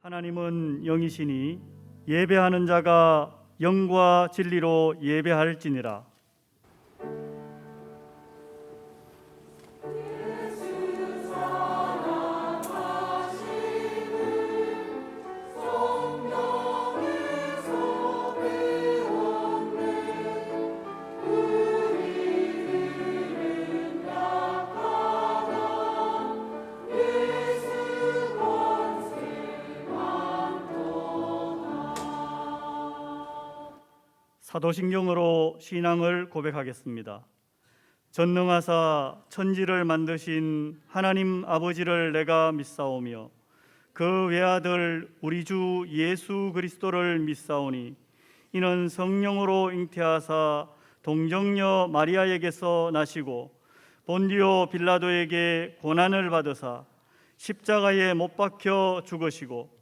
하나님은 영이시니 예배하는 자가 영과 진리로 예배할지니라. 사도신경으로 신앙을 고백하겠습니다. 전능하사 천지를 만드신 하나님 아버지를 내가 믿사오며 그 외아들 우리 주 예수 그리스도를 믿사오니 이는 성령으로 잉태하사 동정녀 마리아에게서 나시고 본디오 빌라도에게 고난을 받으사 십자가에 못 박혀 죽으시고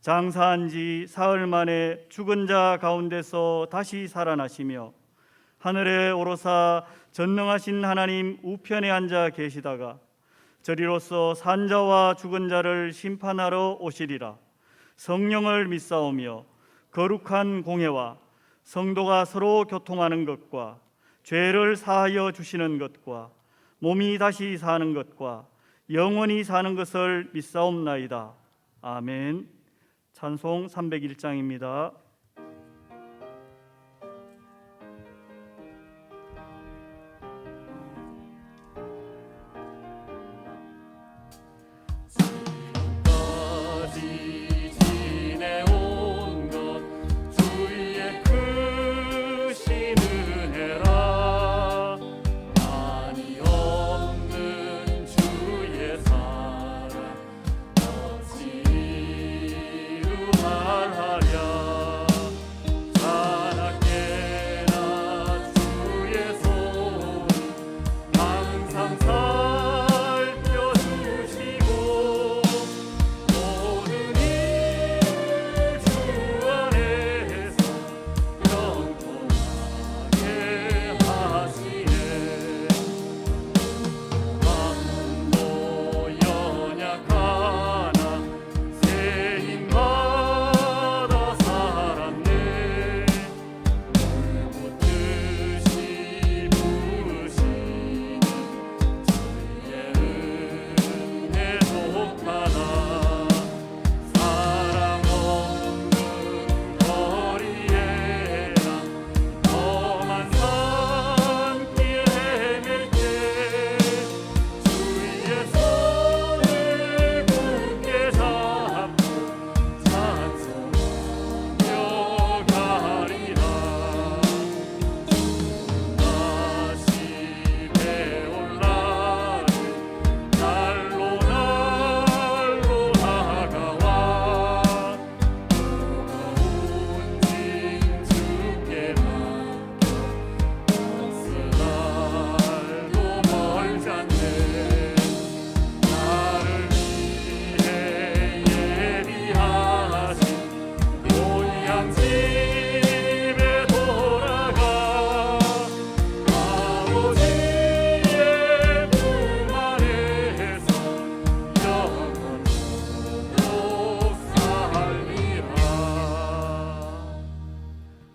장사한 지 사흘 만에 죽은 자 가운데서 다시 살아나시며 하늘에 오르사 전능하신 하나님 우편에 앉아 계시다가 저리로서 산자와 죽은 자를 심판하러 오시리라. 성령을 믿사오며 거룩한 공회와 성도가 서로 교통하는 것과 죄를 사하여 주시는 것과 몸이 다시 사는 것과 영원히 사는 것을 믿사옵나이다. 아멘. 찬송 301장입니다.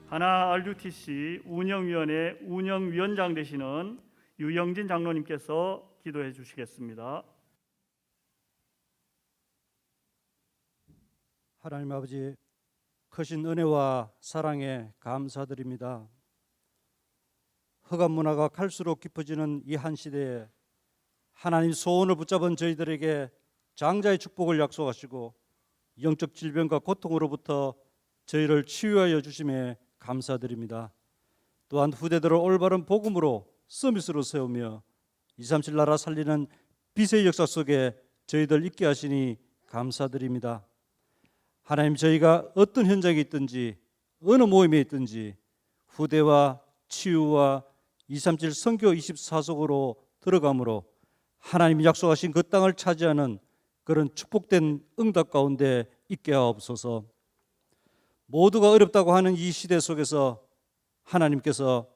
하나 RUTC 운영위원회 운영위원장 되시는 유영진 장로님께서 기도해 주시겠습니다. 하나님 아버지, 크신 은혜와 사랑에 감사드립니다. 흑암 문화가 갈수록 깊어지는 이 한 시대에 하나님 소원을 붙잡은 저희들에게 장자의 축복을 약속하시고 영적 질병과 고통으로부터 저희를 치유하여 주심에 감사드립니다. 또한 후대들을 올바른 복음으로 서밋으로 세우며 237 나라 살리는 빛의 역사 속에 저희들 있게 하시니 감사드립니다. 하나님, 저희가 어떤 현장에 있든지 어느 모임에 있든지 후대와 치유와 237 선교 24속으로 들어가므로 하나님이 약속하신 그 땅을 차지하는 그런 축복된 응답 가운데 있게 하옵소서. 모두가 어렵다고 하는 이 시대 속에서 하나님께서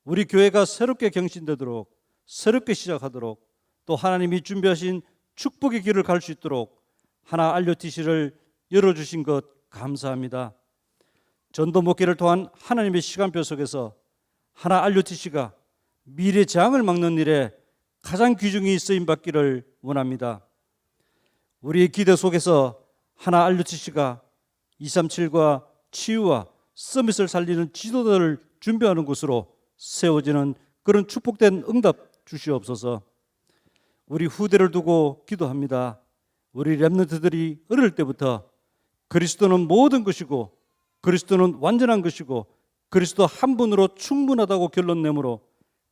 우리 교회가 새롭게 경신되도록, 새롭게 시작하도록, 또 하나님이 준비하신 축복의 길을 갈 수 있도록 하나 RUTC를 열어주신 것 감사합니다. 전도 목회를 통한 하나님의 시간표 속에서 하나 RUTC가 미래 재앙을 막는 일에 가장 귀중히 쓰임받기를 원합니다. 우리의 기대 속에서 하나 RUTC가 237과 치유와 서밋을 살리는 지도자를 준비하는 곳으로 세워지는 그런 축복된 응답 주시옵소서. 우리 후대를 두고 기도합니다. 우리 렘넌트들이 어릴 때부터 그리스도는 모든 것이고 그리스도는 완전한 것이고 그리스도 한 분으로 충분하다고 결론 내므로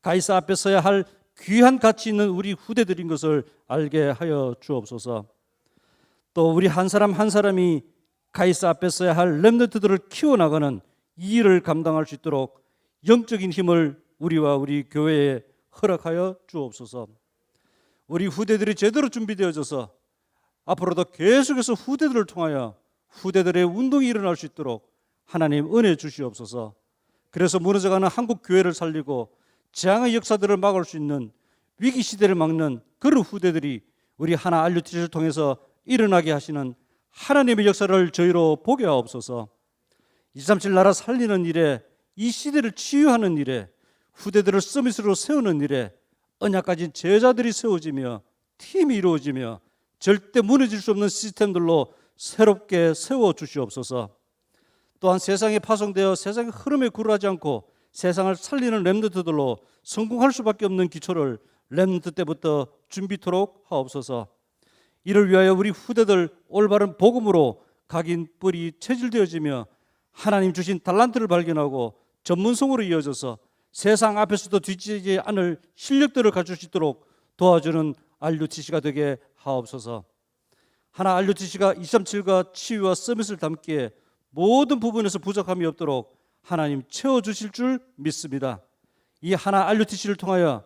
가이사 앞에 서야 할 귀한 가치 있는 우리 후대들인 것을 알게 하여 주옵소서. 또 우리 한 사람 한 사람이 가이사 앞에 서야 할 렘넌트들을 키워나가는 이 일을 감당할 수 있도록 영적인 힘을 우리와 우리 교회에 허락하여 주옵소서. 우리 후대들이 제대로 준비되어져서 앞으로도 계속해서 후대들을 통하여 후대들의 운동이 일어날 수 있도록 하나님 은혜 주시옵소서. 그래서 무너져가는 한국 교회를 살리고 재앙의 역사들을 막을 수 있는 위기 시대를 막는 그런 후대들이 우리 하나 RUTC를 통해서 일어나게 하시는 하나님의 역사를 저희로 보게 하옵소서. 237 나라 살리는 일에, 이 시대를 치유하는 일에, 후대들을 서밋으로 세우는 일에 언약 가진 제자들이 세워지며 팀이 이루어지며 절대 무너질 수 없는 시스템들로 새롭게 세워 주시옵소서. 또한 세상에 파송되어 세상의 흐름에 굴하지 않고 세상을 살리는 렘넌트들로 성공할 수밖에 없는 기초를 렘넌트 때부터 준비토록 하옵소서. 이를 위하여 우리 후대들 올바른 복음으로 각인 뿔이 체질되어지며 하나님 주신 달란트를 발견하고 전문성으로 이어져서 세상 앞에서도 뒤지지 않을 실력들을 갖출 수 있도록 도와주는 RUTC가 되게 하옵소서. 하나 RUTC가 237과 치유와 서밋을 담기에 모든 부분에서 부족함이 없도록 하나님 채워주실 줄 믿습니다. 이 하나 RUTC를 통하여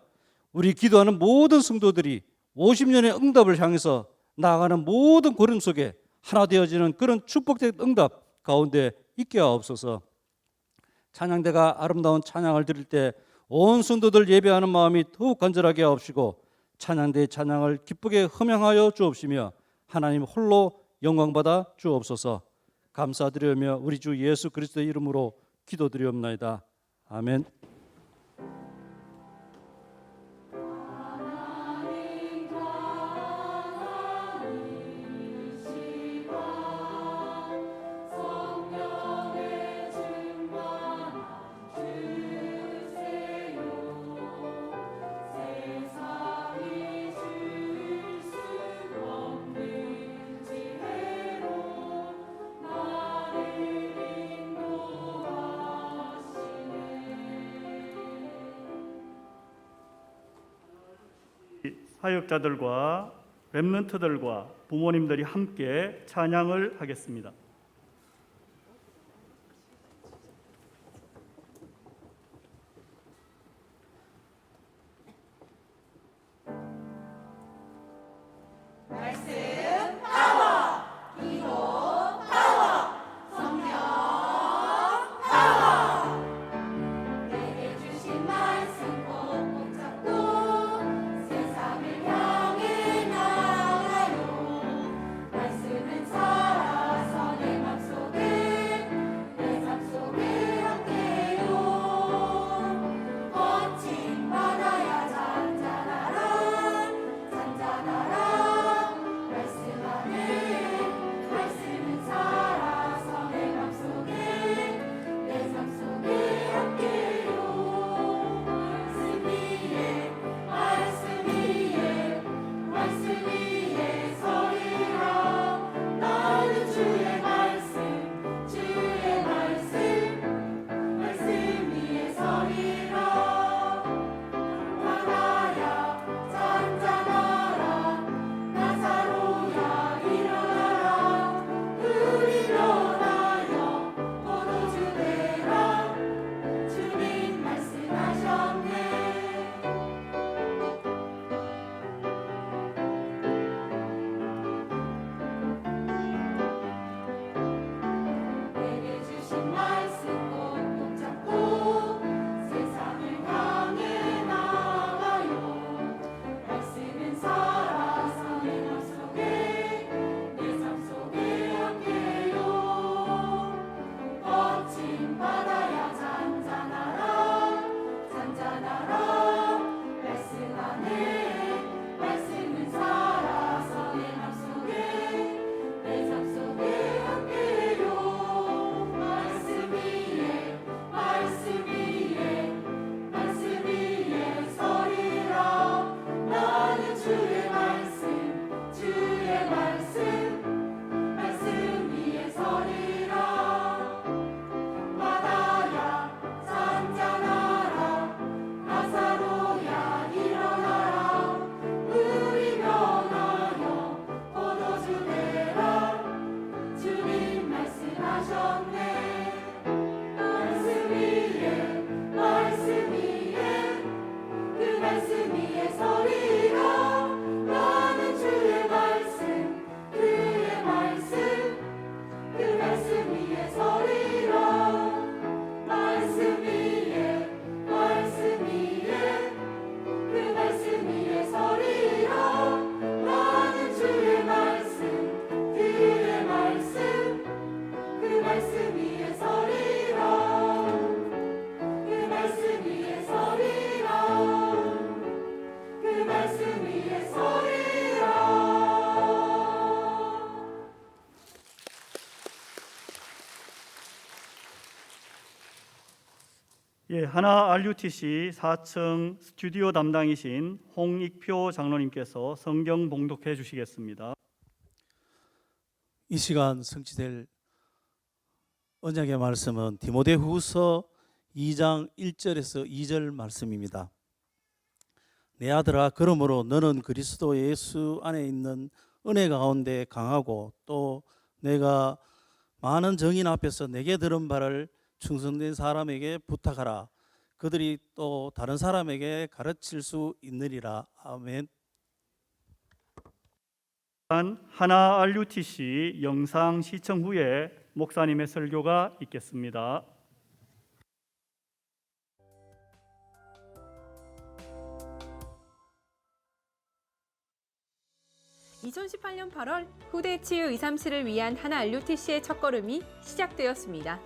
우리 기도하는 모든 성도들이 50년의 응답을 향해서 나아가는 모든 고름 속에 하나 되어지는 그런 축복된 응답 가운데 있게 하옵소서. 찬양대가 아름다운 찬양을 드릴 때 온 성도들 예배하는 마음이 더욱 간절하게 하옵시고 찬양대의 찬양을 기쁘게 흠양하여 주옵시며 하나님 홀로 영광받아 주옵소서. 감사드리며 우리 주 예수 그리스도의 이름으로 기도드리옵나이다. 아멘. 사역자들과 렘넌트들과 부모님들이 함께 찬양을 하겠습니다. 세상을 향해 나아가요. 말씀은 살아서는 예, 하나 RUTC 4층 스튜디오 담당이신 홍익표 장로님께서 성경 봉독해 주시겠습니다. 이 시간 성취될 언약의 말씀은 디모데후서 2장 1절에서 2절 말씀입니다. 내 아들아, 그러므로 너는 그리스도 예수 안에 있는 은혜 가운데 강하고 또 내가 많은 정인 앞에서 내게 들은 바를 충성된 사람에게 부탁하라. 그들이 또 다른 사람에게 가르칠 수 있느니라. 아멘. 하나 RUTC 영상 시청 후에 목사님의 설교가 있겠습니다. (2018년 8월) 후대 치유 237을 위한 하나 RUTC의 첫걸음이 시작되었습니다.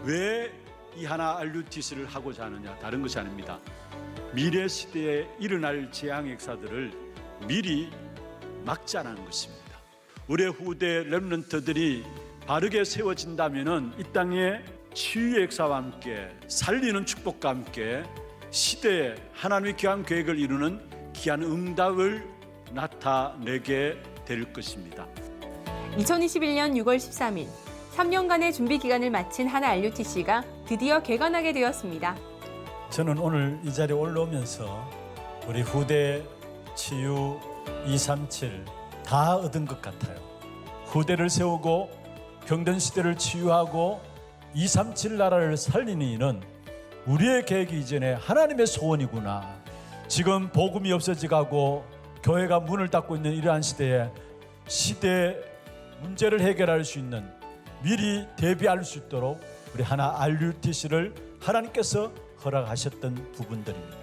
왜 이 하나 RUTC를 하고자 하느냐? 다른 것이 아닙니다. 미래 시대에 일어날 재앙 역사들을 미리 막자라는 것입니다. 우리의 후대 렘넌트들이 바르게 세워진다면은 이 땅에 치유의 역사와 함께 살리는 축복과 함께 시대에 하나님의 귀한 계획을 이루는 귀한 응답을 나타내게 될 것입니다. 2021년 6월 13일 3년간의 준비 기간을 마친 하나 RUTC가 드디어 개관하게 되었습니다. 저는 오늘 이 자리에 올라오면서 우리 후대 치유 237 다 얻은 것 같아요. 후대를 세우고 병든 시대를 치유하고 237 나라를 살리는 이는 우리의 계획이 이전에 하나님의 소원이구나. 지금 복음이 없어지고 교회가 문을 닫고 있는 이러한 시대에 시대 문제를 해결할 수 있는 미리 대비할 수 있도록 우리 하나 RUTC를 하나님께서 허락하셨던 부분들입니다.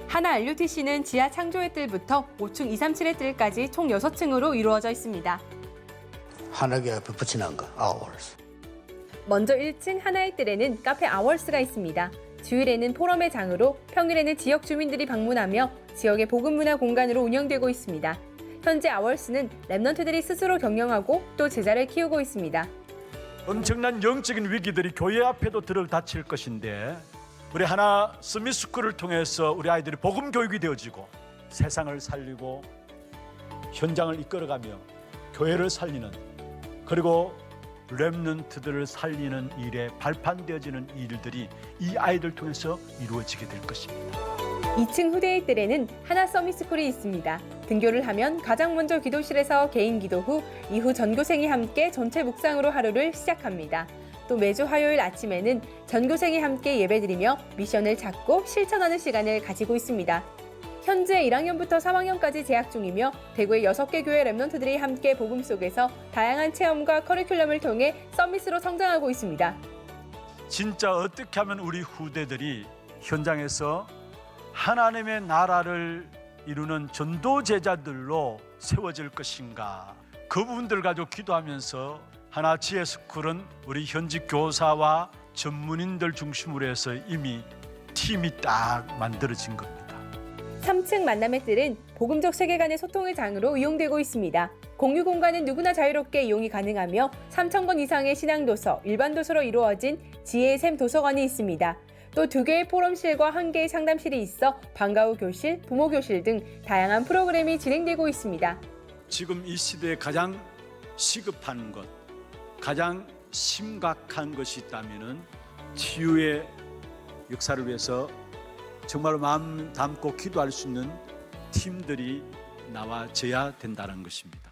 하나 RUTC는 지하 창조의 뜰부터 5층 237의 뜰까지 총 6층으로 이루어져 있습니다. 하나가 붙이는 거, hours. 먼저 1층 하나의 뜰에는 카페 아워스가 있습니다. 주일에는 포럼의 장으로, 평일에는 지역 주민들이 방문하며 지역의 복음문화 공간으로 운영되고 있습니다. 현재 아워스는 렘넌트들이 스스로 경영하고 또 제자를 키우고 있습니다. 엄청난 영적인 위기들이 교회 앞에도 들어닥칠 것인데 우리 하나 스미스쿨을 통해서 우리 아이들이 복음 교육이 되어지고 세상을 살리고 현장을 이끌어가며 교회를 살리는, 그리고 렘넌트들을 살리는 일에 발판되어지는 일들이 이 아이들 통해서 이루어지게 될 것입니다. 2층 후대의 뜰에는 하나 서밋스쿨이 있습니다. 등교를 하면 가장 먼저 기도실에서 개인 기도 후 이후 전교생이 함께 전체 묵상으로 하루를 시작합니다. 또 매주 화요일 아침에는 전교생이 함께 예배드리며 미션을 찾고 실천하는 시간을 가지고 있습니다. 현재 1학년부터 3학년까지 재학 중이며 대구의 6개 교회 렘넌트들이 함께 복음 속에서 다양한 체험과 커리큘럼을 통해 서밋으로 성장하고 있습니다. 진짜 어떻게 하면 우리 후대들이 현장에서 하나님의 나라를 이루는 전도 제자들로 세워질 것인가, 그 부분들 가지고 기도하면서 하나 지혜스쿨은 우리 현직 교사와 전문인들 중심으로 해서 이미 팀이 딱 만들어진 겁니다. 3층 만남의 뜰은 복음적 세계관의 소통의 장으로 이용되고 있습니다. 공유 공간은 누구나 자유롭게 이용이 가능하며 3,000권 이상의 신앙도서, 일반 도서로 이루어진 지혜의 샘 도서관이 있습니다. 또 2개의 포럼실과 1개의 상담실이 있어 방과 후 교실, 부모 교실 등 다양한 프로그램이 진행되고 있습니다. 지금 이 시대에 가장 시급한 것, 가장 심각한 것이 있다면은 치유의 역사를 위해서 정말 마음 담고 기도할 수 있는 팀들이 나와져야 된다는 것입니다.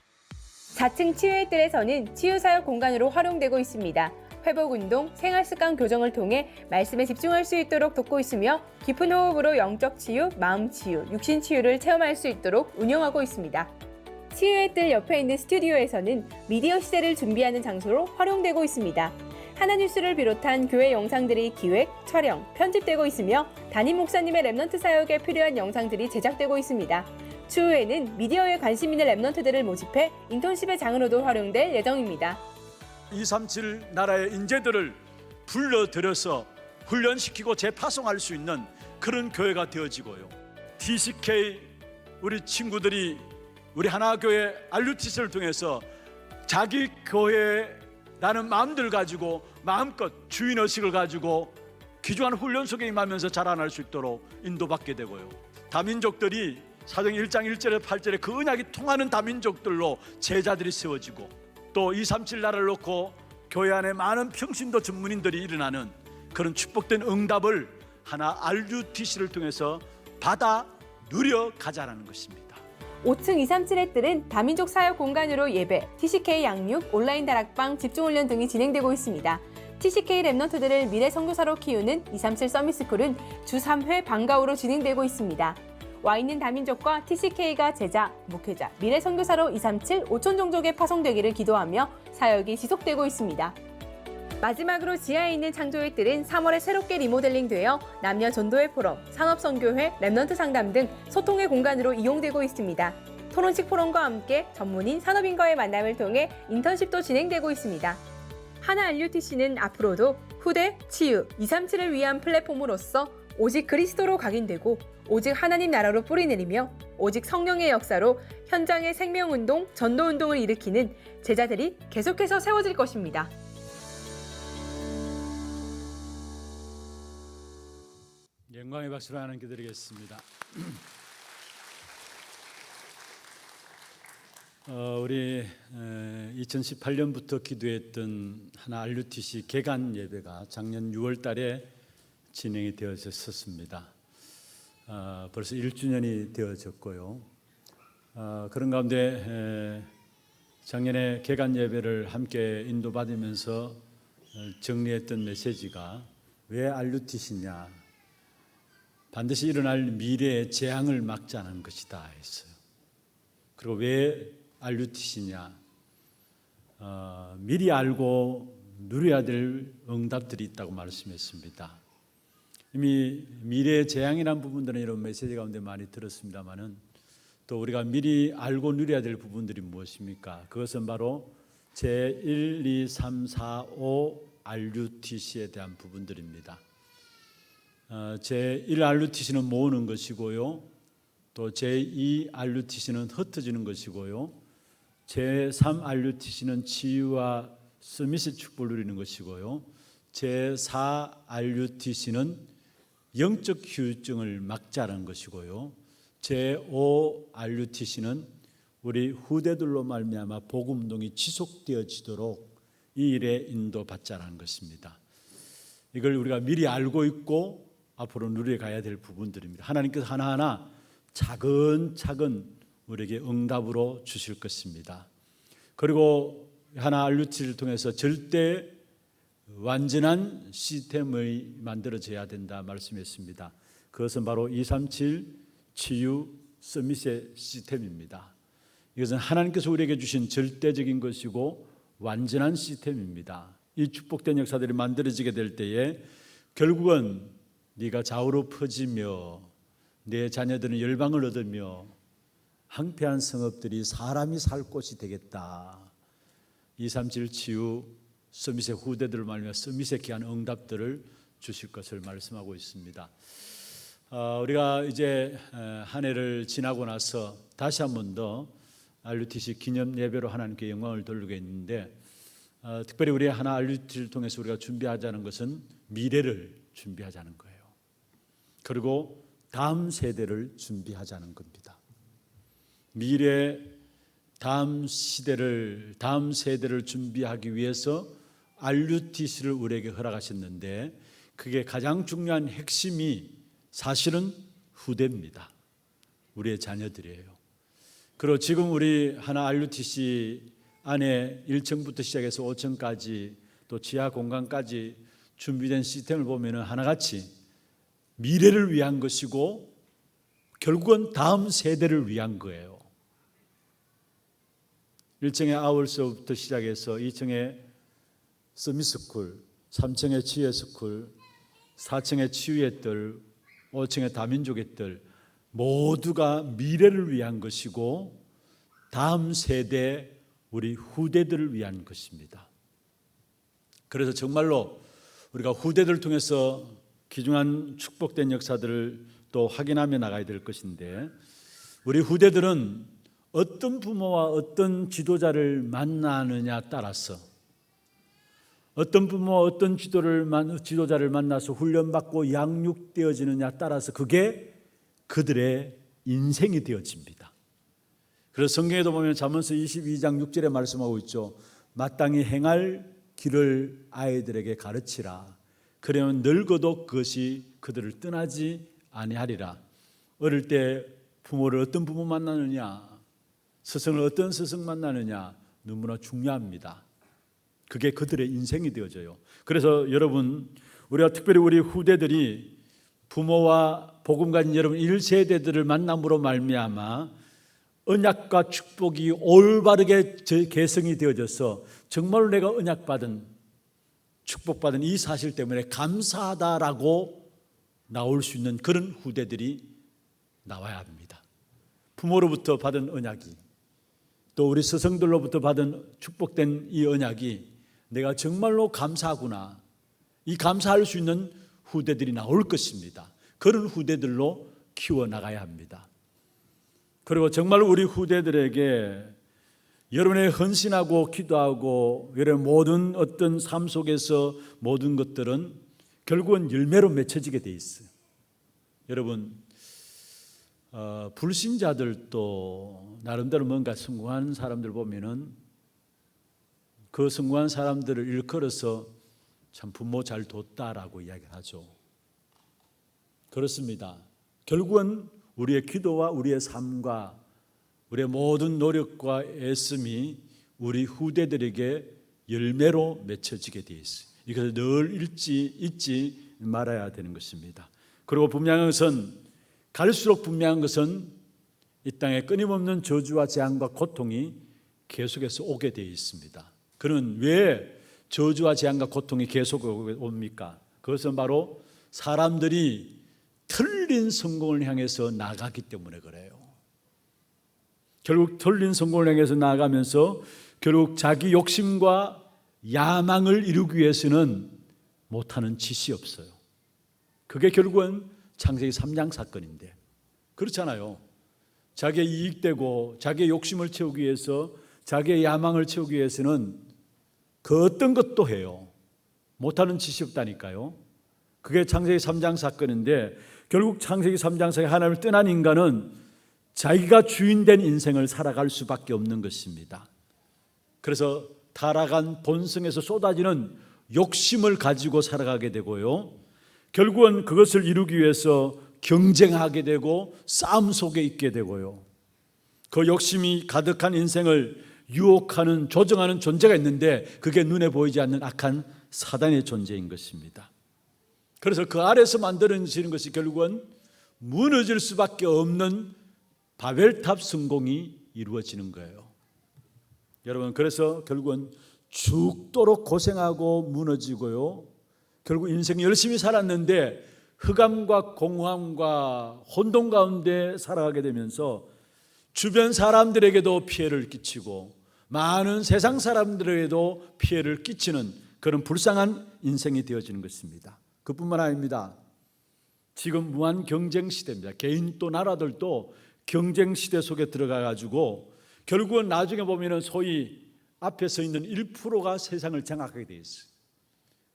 4층 치유의뜰에서는 치유사역 공간으로 활용되고 있습니다. 회복운동, 생활습관 교정을 통해 말씀에 집중할 수 있도록 돕고 있으며 깊은 호흡으로 영적 치유, 마음 치유, 육신 치유를 체험할 수 있도록 운영하고 있습니다. 치유의 뜰 옆에 있는 스튜디오에서는 미디어 시대를 준비하는 장소로 활용되고 있습니다. 하나뉴스를 비롯한 교회 영상들이 기획, 촬영, 편집되고 있으며 담임 목사님의 랩넌트 사역에 필요한 영상들이 제작되고 있습니다. 추후에는 미디어에 관심 있는 랩넌트들을 모집해 인턴십의 장으로도 활용될 예정입니다. 237 나라의 인재들을 불러들여서 훈련시키고 재파송할 수 있는 그런 교회가 되어지고요. TCK 우리 친구들이 우리 하나교회 RUTC를 통해서 자기 교회라는 마음들 가지고 마음껏 주인의식을 가지고 귀중한 훈련 속에 임하면서 자라날 수 있도록 인도받게 되고요. 다민족들이 사도행 1장 1절에 8절에 그 언약이 통하는 다민족들로 제자들이 세워지고 또 237 나라를 놓고 교회 안에 많은 평신도 전문인들이 일어나는 그런 축복된 응답을 하나 RUTC를 통해서 받아 누려가자라는 것입니다. 5층 237의 뜰은 다민족 사역 공간으로 예배, TCK 양육, 온라인 다락방, 집중훈련 등이 진행되고 있습니다. TCK 랩넌트들을 미래 선교사로 키우는 237 서밋스쿨은 주 3회 방과후로 진행되고 있습니다. 와 있는 다민족과 TCK가 제자, 목회자, 미래 선교사로 237 5천 종족에 파송되기를 기도하며 사역이 지속되고 있습니다. 마지막으로 지하에 있는 창조의 뜰은 3월에 새롭게 리모델링되어 남녀 전도회 포럼, 산업선교회, 랩넌트 상담 등 소통의 공간으로 이용되고 있습니다. 토론식 포럼과 함께 전문인, 산업인과의 만남을 통해 인턴십도 진행되고 있습니다. 하나 RUTC는 앞으로도 후대, 치유, 237을 위한 플랫폼으로서 오직 그리스도로 각인되고 오직 하나님 나라로 뿌리내리며 오직 성령의 역사로 현장의 생명운동, 전도운동을 일으키는 제자들이 계속해서 세워질 것입니다. 영광의 박수로 하나님께 드리겠습니다. 우리 2018년부터 기도했던 하나 RUTC 개관 예배가 작년 6월 달에 진행이 되어졌습니다. 벌써 1주년이 되어졌고요. 그런 가운데 작년에 개관 예배를 함께 인도받으면서 정리했던 메시지가 왜 RUTC냐? 반드시 일어날 미래의 재앙을 막자는 것이다 했어요. 그리고 왜 RUTC냐? 미리 알고 누려야 될 응답들이 있다고 말씀했습니다. 이미 미래의 재앙이라는 부분들은 이런 메시지 가운데 많이 들었습니다만은 또 우리가 미리 알고 누려야 될 부분들이 무엇입니까? 그것은 바로 제1, 2, 3, 4, 5 RUTC에 대한 부분들입니다. 제1 RUTC는 모으는 것이고요. 또 제2 RUTC는 흩어지는 것이고요. 제3 RUTC는 치유와 서밋의 축복을 누리는 것이고요. 제4 RUTC는 영적 휴증을 막자라는 것이고요. 제5 RUTC는 우리 후대들로 말미암아 복음운동이 지속되어지도록 이 일에 인도받자라는 것입니다. 이걸 우리가 미리 알고 있고 앞으로 누려가야 될 부분들입니다. 하나님께서 하나하나 차근차근 우리에게 응답으로 주실 것입니다. 그리고 하나 RUTC를 통해서 절대 완전한 시스템이 만들어져야 된다 말씀했습니다. 그것은 바로 237 치유 서밋의 시스템입니다. 이것은 하나님께서 우리에게 주신 절대적인 것이고 완전한 시스템입니다. 이 축복된 역사들이 만들어지게 될 때에 결국은 네가 좌우로 퍼지며 내 자녀들은 열방을 얻으며 황폐한 성읍들이 사람이 살 곳이 되겠다. 237 치유 서밋의 후대들을 말하며 서밋에 귀한 응답들을 주실 것을 말씀하고 있습니다. 우리가 이제 한 해를 지나고 나서 다시 한 번 더 RUTC 기념 예배로 하나님께 영광을 돌리고 있는데 특별히 우리 하나 RUTC를 통해서 우리가 준비하자는 것은 미래를 준비하자는 거예요. 그리고 다음 세대를 준비하자는 겁니다. 미래 다음 시대를 다음 세대를 준비하기 위해서 RUTC를 우리에게 허락하셨는데 그게 가장 중요한 핵심이 사실은 후대입니다. 우리의 자녀들이에요. 그리고 지금 우리 하나 RUTC 안에 1층부터 시작해서 5층까지 또 지하 공간까지 준비된 시스템을 보면 하나같이 미래를 위한 것이고 결국은 다음 세대를 위한 거예요. 1층의 아울스부터 시작해서 2층의 서밋스쿨, 3층의 치유의스쿨, 4층의 치유의 뜰, 5층의 다민족의 뜰 모두가 미래를 위한 것이고 다음 세대 우리 후대들을 위한 것입니다. 그래서 정말로 우리가 후대들을 통해서 귀중한 축복된 역사들을 또 확인하며 나가야 될 것인데 우리 후대들은 어떤 부모와 어떤 지도자를 만나느냐 따라서 어떤 부모와 어떤 지도자를 만나서 훈련받고 양육되어지느냐 따라서 그게 그들의 인생이 되어집니다. 그래서 성경에도 보면 잠언서 22장 6절에 말씀하고 있죠. 마땅히 행할 길을 아이들에게 가르치라. 그러면 늙어도 그것이 그들을 떠나지 아니하리라. 어릴 때 부모를 어떤 부모 만나느냐, 스승을 어떤 스승 만나느냐 너무나 중요합니다. 그게 그들의 인생이 되어져요. 그래서 여러분, 우리가 특별히 우리 후대들이 부모와 복음 가진 여러분 1세대들을 만남으로 말미암아 언약과 축복이 올바르게 개성이 되어져서 정말로 내가 언약받은 축복받은 이 사실 때문에 감사하다라고 나올 수 있는 그런 후대들이 나와야 합니다. 부모로부터 받은 언약이 또 우리 스승들로부터 받은 축복된 이 언약이 내가 정말로 감사하구나, 이 감사할 수 있는 후대들이 나올 것입니다. 그런 후대들로 키워나가야 합니다. 그리고 정말 우리 후대들에게 여러분의 헌신하고 기도하고 여러분 모든 어떤 삶 속에서 모든 것들은 결국은 열매로 맺혀지게 돼 있어요. 여러분, 불신자들도 나름대로 뭔가 성공한 사람들 보면은 그 성공한 사람들을 일컬어서 참 부모 잘 뒀다라고 이야기하죠. 그렇습니다. 결국은 우리의 기도와 우리의 삶과 우리의 모든 노력과 애씀이 우리 후대들에게 열매로 맺혀지게 되어 있어요. 이것을 늘 잊지 말아야 되는 것입니다. 그리고 분명한 것은 갈수록 분명한 것은 이 땅에 끊임없는 저주와 재앙과 고통이 계속해서 오게 되어 있습니다. 그는 왜 저주와 재앙과 고통이 계속 옵니까? 그것은 바로 사람들이 틀린 성공을 향해서 나가기 때문에 그래요. 결국 틀린 성공을 향해서 나가면서 결국 자기 욕심과 야망을 이루기 위해서는 못하는 짓이 없어요. 그게 결국은 창세기 3장 사건인데 그렇잖아요. 자기의 이익되고 자기의 욕심을 채우기 위해서 자기의 야망을 채우기 위해서는 그 어떤 것도 해요. 못하는 짓이 없다니까요. 그게 창세기 3장 사건인데 결국 창세기 3장 사건에 하나님을 떠난 인간은 자기가 주인된 인생을 살아갈 수밖에 없는 것입니다. 그래서 타락한 본성에서 쏟아지는 욕심을 가지고 살아가게 되고요. 결국은 그것을 이루기 위해서 경쟁하게 되고 싸움 속에 있게 되고요. 그 욕심이 가득한 인생을 유혹하는, 조정하는 존재가 있는데 그게 눈에 보이지 않는 악한 사단의 존재인 것입니다. 그래서 그 아래서 만들어지는 것이 결국은 무너질 수밖에 없는 바벨탑 성공이 이루어지는 거예요. 여러분, 그래서 결국은 죽도록 고생하고 무너지고요. 결국 인생 열심히 살았는데 흑암과 공허함과 혼돈 가운데 살아가게 되면서 주변 사람들에게도 피해를 끼치고 많은 세상 사람들에게도 피해를 끼치는 그런 불쌍한 인생이 되어지는 것입니다. 그뿐만 아닙니다. 지금 무한 경쟁 시대입니다. 개인 또 나라들도 경쟁 시대 속에 들어가 가지고 결국은 나중에 보면은 소위 앞에 서 있는 1%가 세상을 장악하게 돼 있어요.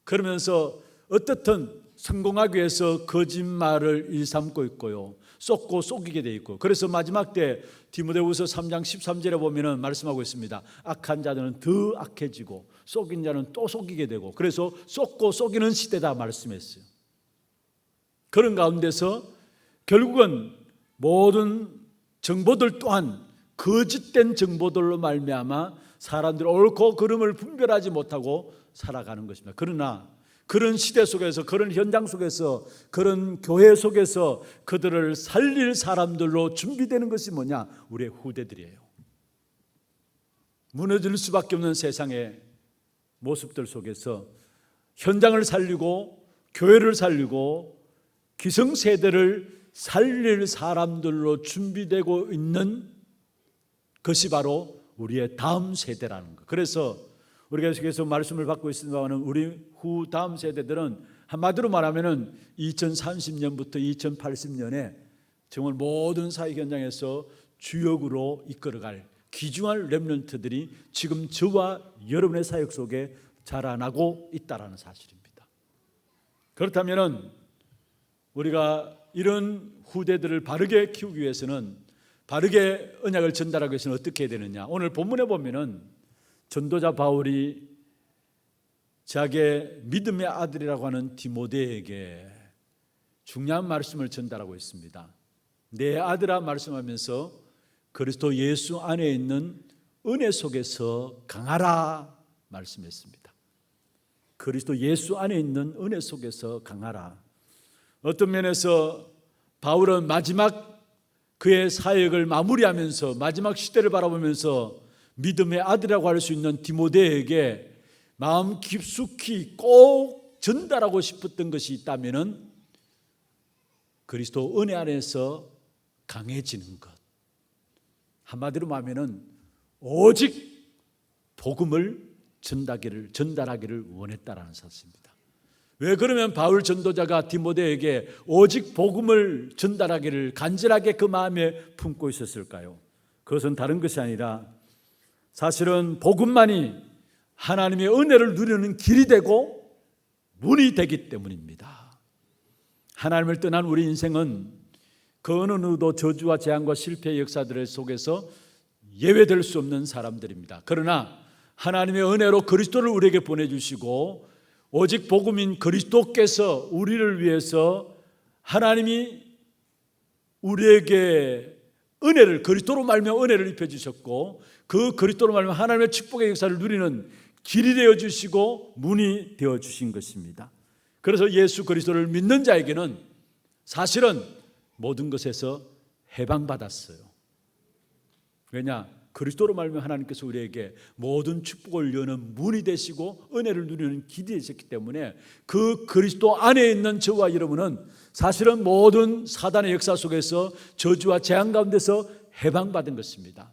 그러면서 어떻든 성공하기 위해서 거짓말을 일삼고 있고요. 쏟고 속이게 돼 있고. 그래서 마지막 때 디모데후서 3장 13절에 보면은 말씀하고 있습니다. 악한 자들은 더 악해지고 속인 자는 또 속이게 되고 그래서 쏟고 속이는 시대다 말씀했어요. 그런 가운데서 결국은 모든 정보들 또한 거짓된 정보들로 말미암아 사람들 옳고 그름을 분별하지 못하고 살아가는 것입니다. 그러나 그런 시대 속에서, 그런 현장 속에서, 그런 교회 속에서 그들을 살릴 사람들로 준비되는 것이 뭐냐? 우리의 후대들이에요. 무너질 수밖에 없는 세상의 모습들 속에서 현장을 살리고 교회를 살리고 기성세대를 살릴 사람들로 준비되고 있는 것이 바로 우리의 다음 세대라는 것. 그래서 우리가 계속 말씀을 받고 있습니다만 우리 후 다음 세대들은 한마디로 말하면 2030년부터 2080년에 정말 모든 사회 현장에서 주역으로 이끌어갈 귀중한 렘넌트들이 지금 저와 여러분의 사역 속에 자라나고 있다는 사실입니다. 그렇다면 우리가 이런 후대들을 바르게 키우기 위해서는, 바르게 언약을 전달하기 위해서는 어떻게 해야 되느냐? 오늘 본문에 보면은 전도자 바울이 자기의 믿음의 아들이라고 하는 디모데에게 중요한 말씀을 전달하고 있습니다. 내 아들아 말씀하면서 그리스도 예수 안에 있는 은혜 속에서 강하라 말씀했습니다. 그리스도 예수 안에 있는 은혜 속에서 강하라. 어떤 면에서 바울은 마지막 그의 사역을 마무리하면서 마지막 시대를 바라보면서 믿음의 아들이라고 할 수 있는 디모데에게 마음 깊숙이 꼭 전달하고 싶었던 것이 있다면 그리스도 은혜 안에서 강해지는 것. 한마디로 말하면 오직 복음을 전달하기를 원했다라는 사실입니다. 왜 그러면 바울 전도자가 디모데에게 오직 복음을 전달하기를 간절하게 그 마음에 품고 있었을까요? 그것은 다른 것이 아니라 사실은 복음만이 하나님의 은혜를 누리는 길이 되고 문이 되기 때문입니다. 하나님을 떠난 우리 인생은 그 어느 누구도 저주와 재앙과 실패의 역사들 속에서 예외될 수 없는 사람들입니다. 그러나 하나님의 은혜로 그리스도를 우리에게 보내주시고 오직 복음인 그리스도께서 우리를 위해서 하나님이 우리에게 은혜를, 그리스도로 말미암아 은혜를 입혀주셨고 그 그리스도로 말미암아 하나님의 축복의 역사를 누리는 길이 되어주시고 문이 되어주신 것입니다. 그래서 예수 그리스도를 믿는 자에게는 사실은 모든 것에서 해방받았어요. 왜냐? 그리스도로 말미암아 하나님께서 우리에게 모든 축복을 여는 문이 되시고 은혜를 누리는 길이 되셨기 때문에 그 그리스도 안에 있는 저와 여러분은 사실은 모든 사단의 역사 속에서 저주와 재앙 가운데서 해방받은 것입니다.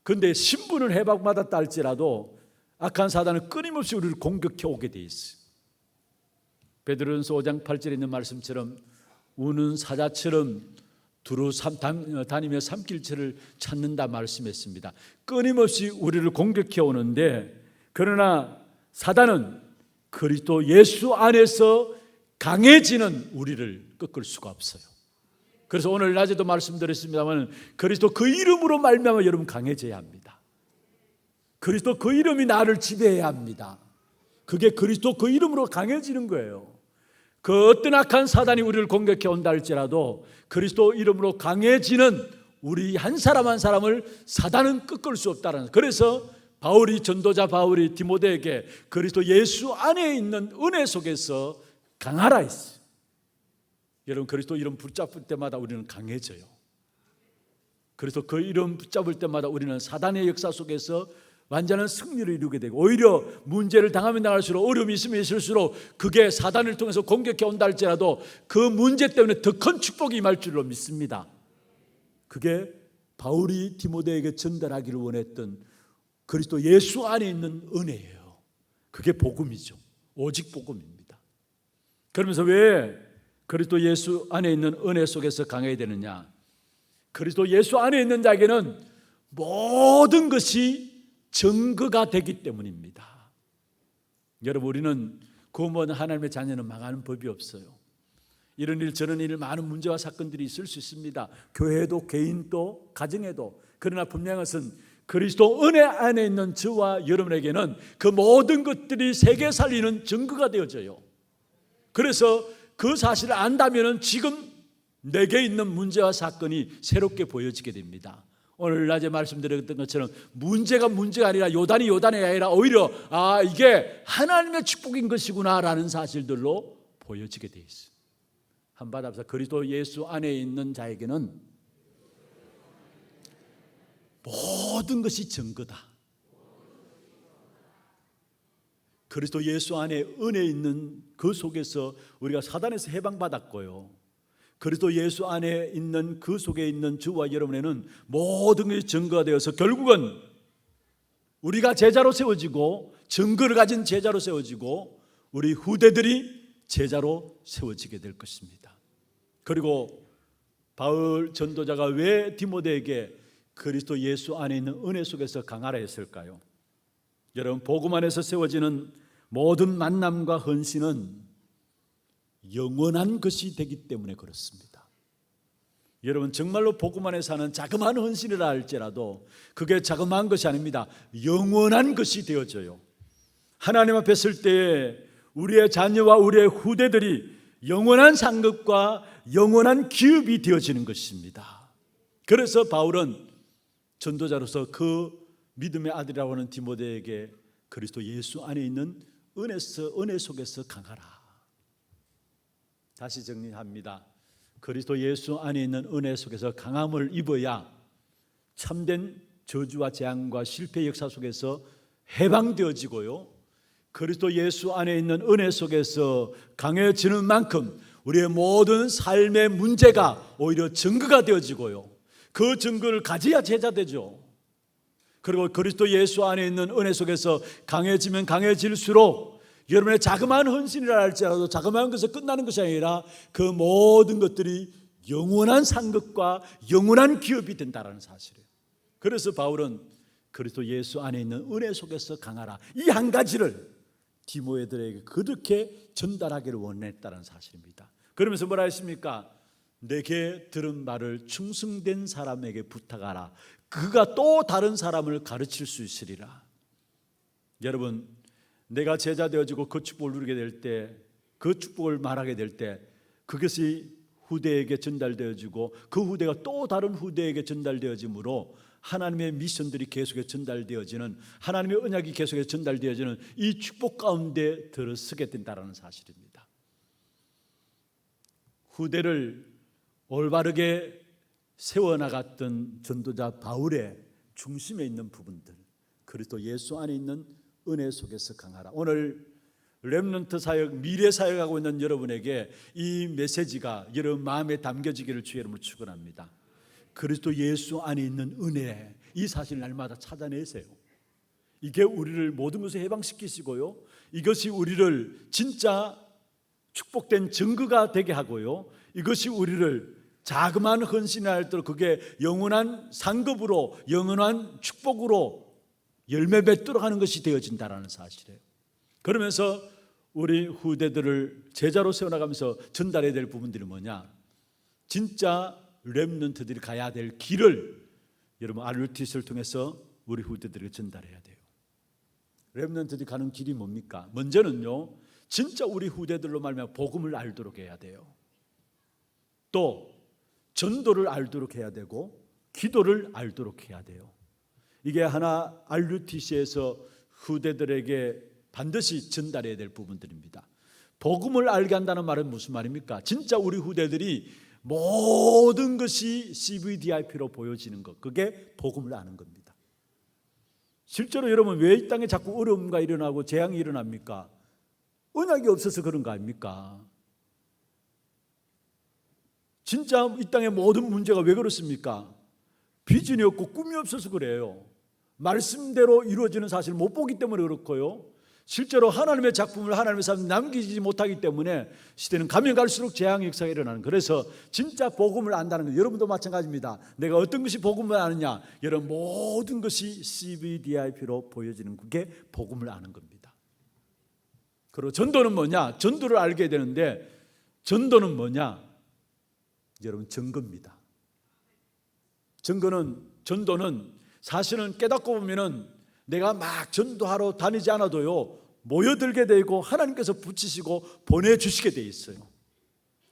그런데 신분을 해방받았다 할지라도 악한 사단은 끊임없이 우리를 공격해 오게 돼 있어요. 베드로전서 5장 8절에 있는 말씀처럼 우는 사자처럼 두루 다니며 삼킬채를 찾는다 말씀했습니다. 끊임없이 우리를 공격해 오는데 그러나 사단은 그리스도 예수 안에서 강해지는 우리를 꺾을 수가 없어요. 그래서 오늘 낮에도 말씀드렸습니다만 그리스도 그 이름으로 말미암아 여러분 강해져야 합니다. 그리스도 그 이름이 나를 지배해야 합니다. 그게 그리스도 그 이름으로 강해지는 거예요. 그 어떤 악한 사단이 우리를 공격해 온다 할지라도 그리스도 이름으로 강해지는 우리 한 사람 한 사람을 사단은 꺾을 수 없다는. 그래서 전도자 바울이 디모데에게 그리스도 예수 안에 있는 은혜 속에서 강하라 했어요. 여러분 그리스도 이름 붙잡을 때마다 우리는 강해져요. 그래서 그 이름 붙잡을 때마다 우리는 사단의 역사 속에서 완전한 승리를 이루게 되고 오히려 문제를 당하면 당할수록 어려움이 있으면 있을수록 그게 사단을 통해서 공격해 온다 할지라도 그 문제 때문에 더 큰 축복이 임할 줄로 믿습니다. 그게 바울이 디모데에게 전달하기를 원했던 그리스도 예수 안에 있는 은혜예요. 그게 복음이죠. 오직 복음입니다. 그러면서 왜 그리스도 예수 안에 있는 은혜 속에서 강해야 되느냐? 그리스도 예수 안에 있는 자에게는 모든 것이 증거가 되기 때문입니다. 여러분 우리는 구원 하나님의 자녀는 망하는 법이 없어요. 이런 일 저런 일 많은 문제와 사건들이 있을 수 있습니다. 교회도 개인도 가정에도. 그러나 분명한 것은 그리스도 은혜 안에 있는 저와 여러분에게는 그 모든 것들이 세계 살리는 증거가 되어져요. 그래서 그 사실을 안다면 지금 내게 있는 문제와 사건이 새롭게 보여지게 됩니다. 오늘 낮에 말씀드렸던 것처럼 문제가 아니라 요단이 아니라 오히려 이게 하나님의 축복인 것이구나라는 사실들로 보여지게 돼 있어요. 한번 받아보세요. 그리스도 예수 안에 있는 자에게는 모든 것이 증거다. 그리스도 예수 안에 은혜 있는 그 속에서 우리가 사단에서 해방받았고요. 그리스도 예수 안에 있는 그 속에 있는 저와 여러분에는 모든 것이 증거가 되어서 결국은 우리가 제자로 세워지고 증거를 가진 제자로 세워지고 우리 후대들이 제자로 세워지게 될 것입니다. 그리고 바울 전도자가 왜 디모데에게 그리스도 예수 안에 있는 은혜 속에서 강하라 했을까요? 여러분, 복음 안에서 세워지는 모든 만남과 헌신은 영원한 것이 되기 때문에 그렇습니다. 여러분, 정말로 복음 안에 사는 자그마한 헌신이라 할지라도 그게 자그마한 것이 아닙니다. 영원한 것이 되어져요. 하나님 앞에 설 때에 우리의 자녀와 우리의 후대들이 영원한 상급과 영원한 기업이 되어지는 것입니다. 그래서 바울은 전도자로서 그 믿음의 아들이라고 하는 디모데에게 그리스도 예수 안에 있는 은혜 속에서 강하라. 다시 정리합니다. 그리스도 예수 안에 있는 은혜 속에서 강함을 입어야 참된 저주와 재앙과 실패 역사 속에서 해방되어지고요, 그리스도 예수 안에 있는 은혜 속에서 강해지는 만큼 우리의 모든 삶의 문제가 오히려 증거가 되어지고요, 그 증거를 가져야 제자 되죠. 그리고 그리스도 예수 안에 있는 은혜 속에서 강해지면 강해질수록 여러분의 자그마한 헌신이라 할지라도 자그마한 것에 끝나는 것이 아니라 그 모든 것들이 영원한 상급과 영원한 기업이 된다는 사실이에요. 그래서 바울은 그리스도 예수 안에 있는 은혜 속에서 강하라, 이 한 가지를 디모데들에게 그렇게 전달하기를 원했다는 사실입니다. 그러면서 뭐라 했습니까? 내게 들은 말을 충성된 사람에게 부탁하라. 그가 또 다른 사람을 가르칠 수 있으리라. 여러분, 내가 제자 되어지고 그 축복을 누리게 될 때, 그 축복을 말하게 될 때 그것이 후대에게 전달되어지고 그 후대가 또 다른 후대에게 전달되어지므로 하나님의 미션들이 계속해 전달되어지는, 하나님의 언약이 계속해 전달되어지는 이 축복 가운데 들어서게 된다는 사실입니다. 후대를 올바르게 세워나갔던 전도자 바울의 중심에 있는 부분들, 그리스도 예수 안에 있는 은혜 속에서 강하라. 오늘 렘넌트 사역, 미래 사역하고 있는 여러분에게 이 메시지가 여러분 마음에 담겨지기를 주의 이름으로 축원합니다. 그리스도 예수 안에 있는 은혜, 이 사실 날마다 찾아내세요. 이게 우리를 모든 것을 해방시키시고요, 이것이 우리를 진짜 축복된 증거가 되게 하고요, 이것이 우리를 자그마한 헌신을 할 때 그게 영원한 상급으로, 영원한 축복으로 열매 맺도록 하는 것이 되어진다는 사실이에요. 그러면서 우리 후대들을 제자로 세워나가면서 전달해야 될 부분들이 뭐냐? 진짜 렘넌트들이 가야 될 길을 여러분 RUTC를 통해서 우리 후대들에게 전달해야 돼요. 렘넌트들이 가는 길이 뭡니까? 먼저는요, 진짜 우리 후대들로 말미암아 복음을 알도록 해야 돼요. 또 전도를 알도록 해야 되고 기도를 알도록 해야 돼요. 이게 하나 RUTC에서 후대들에게 반드시 전달해야 될 부분들입니다. 복음을 알게 한다는 말은 무슨 말입니까? 진짜 우리 후대들이 모든 것이 CVDIP로 보여지는 것, 그게 복음을 아는 겁니다. 실제로 여러분, 왜 이 땅에 자꾸 어려움과 일어나고 재앙이 일어납니까? 언약이 없어서 그런 거 아닙니까? 진짜 이 땅의 모든 문제가 왜 그렇습니까? 비전이 없고 꿈이 없어서 그래요. 말씀대로 이루어지는 사실을 못 보기 때문에 그렇고요, 실제로 하나님의 작품을 하나님의 삶에 남기지 못하기 때문에 시대는 가면 갈수록 재앙 역사가 일어나는, 그래서 진짜 복음을 안다는 것, 여러분도 마찬가지입니다. 내가 어떤 것이 복음을 아느냐? 여러분, 모든 것이 CVDIP로 보여지는, 그게 복음을 아는 겁니다. 그리고 전도는 뭐냐? 전도를 알게 되는데 전도는 뭐냐? 여러분, 증거입니다. 전도는 사실은 깨닫고 보면은 내가 막 전도하러 다니지 않아도요, 모여들게 되고 하나님께서 붙이시고 보내주시게 돼 있어요.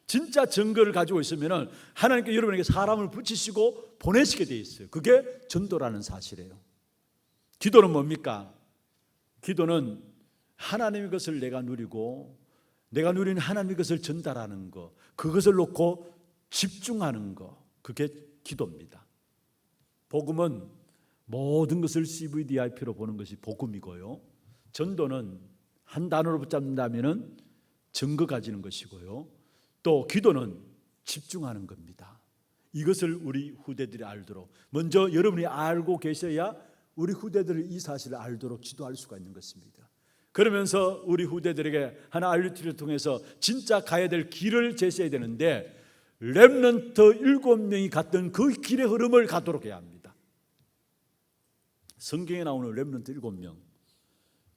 진짜 증거를 가지고 있으면 하나님께 여러분에게 사람을 붙이시고 보내시게 돼 있어요. 그게 전도라는 사실이에요. 기도는 뭡니까? 기도는 하나님의 것을 내가 누리고 내가 누리는 하나님의 것을 전달하는 거, 그것을 놓고 집중하는 거, 그게 기도입니다. 복음은 모든 것을 CVDIP로 보는 것이 복음이고요. 전도는 한 단어로 붙잡는다면 증거 가지는 것이고요. 또 기도는 집중하는 겁니다. 이것을 우리 후대들이 알도록, 먼저 여러분이 알고 계셔야 우리 후대들이 이 사실을 알도록 지도할 수가 있는 것입니다. 그러면서 우리 후대들에게 하나 RUT를 통해서 진짜 가야 될 길을 제시해야 되는데, 렘넌트 7명이 갔던 그 길의 흐름을 가도록 해야 합니다. 성경에 나오는 렘넌트 7명,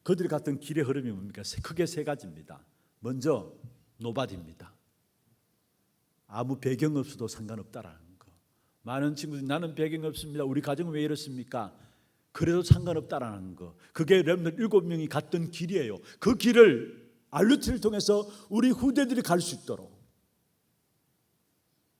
그들이 갔던 길의 흐름이 뭡니까? 크게 세 가지입니다. 먼저 노바디입니다. 아무 배경 없어도 상관없다라는 거. 많은 친구들이 나는 배경 없습니다, 우리 가정은 왜 이렇습니까? 그래도 상관없다라는 거. 그게 렘넌트 7명이 갔던 길이에요. 그 길을 RUT를 통해서 우리 후대들이 갈 수 있도록.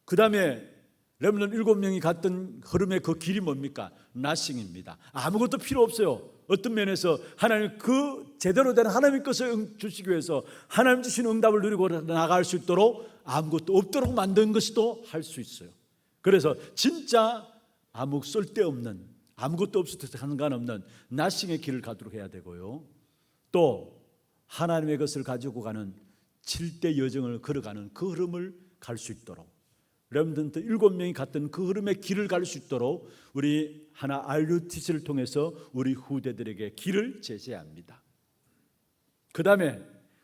그 다음에 렘넌트 7명이 갔던 흐름의 그 길이 뭡니까? 나싱입니다. 아무것도 필요 없어요. 어떤 면에서 하나님 그 제대로 된 하나님의 것을 주시기 위해서 하나님 주신 응답을 누리고 나아갈 수 있도록 아무것도 없도록 만든 것도 할 수 있어요. 그래서 진짜 아무 쓸데없는, 아무것도 없어도 상관없는 나싱의 길을 가도록 해야 되고요. 또 하나님의 것을 가지고 가는 7대 여정을 걸어가는 그 흐름을 갈 수 있도록, 렘넌트 7명이 갔던 그 흐름의 길을 갈 수 있도록 우리 하나 RUTC를 통해서 우리 후대들에게 길을 제시해야 합니다. 그 다음에